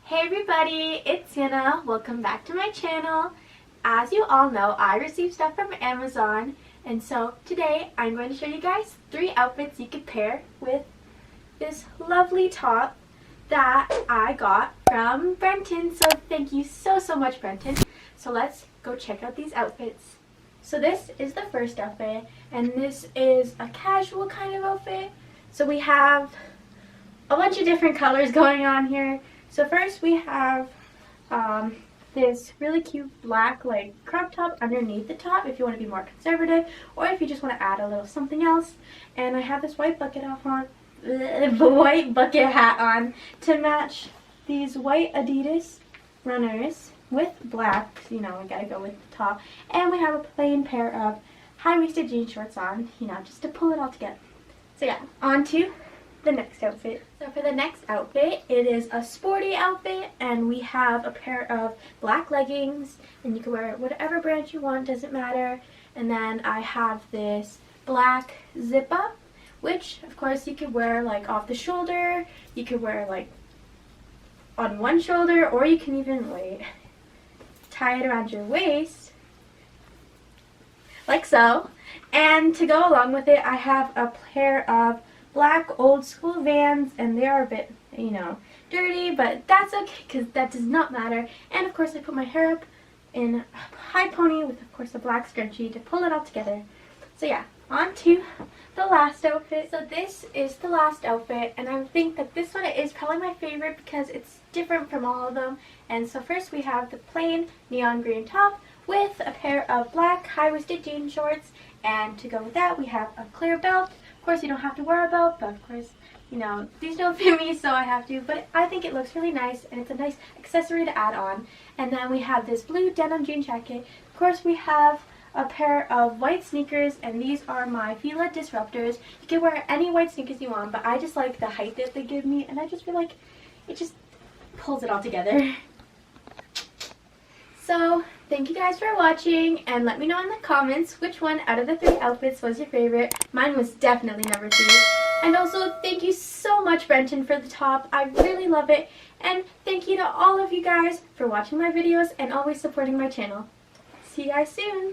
Hey everybody, it's Sienna. Welcome back to my channel. As you all know, I receive stuff from Amazon, and so today I'm going to show you guys 3 outfits you could pair with this lovely top that I got from Brenton. So thank you so much, Brenton. So let's go check out these outfits. So this is the first outfit, and this is a casual kind of outfit. So we have a bunch of different colors going on here. So first we have this really cute black crop top underneath the top if you want to be more conservative, or if you just want to add a little something else. And I have this white bucket hat on to match these white Adidas runners with black. You know, we gotta go with the top. And we have a plain pair of high-waisted jean shorts on, you know, just to pull it all together. So yeah, on to the next outfit. So for the next outfit, it is a sporty outfit, and we have a pair of black leggings, and you can wear whatever brand you want, doesn't matter. And then I have this black zip up, which of course you could wear like off the shoulder, you could wear like on one shoulder, or you can even tie it around your waist like so. And to go along with it, I have a pair of black old school Vans, and they are a bit, you know, dirty, but that's okay because that does not matter. And of course I put my hair up in a high pony with of course a black scrunchie to pull it all together. So yeah, on to the last outfit. So this is the last outfit, and I think that this one is probably my favorite because it's different from all of them. And so first we have the plain neon green top with a pair of black high-waisted jean shorts, and to go with that we have a clear belt. Of course you don't have to wear a belt, but of course, you know, these don't fit me, so I have to, but I think it looks really nice, and it's a nice accessory to add on. And then we have this blue denim jean jacket. Of course we have a pair of white sneakers, and these are my Fila Disruptors. You can wear any white sneakers you want, but I just like the height that they give me, and I just feel like it just pulls it all together. So, thank you guys for watching, and let me know in the comments which one out of the 3 outfits was your favorite. Mine was definitely number 3. And also, thank you so much, Brenton, for the top. I really love it. And thank you to all of you guys for watching my videos and always supporting my channel. See you guys soon.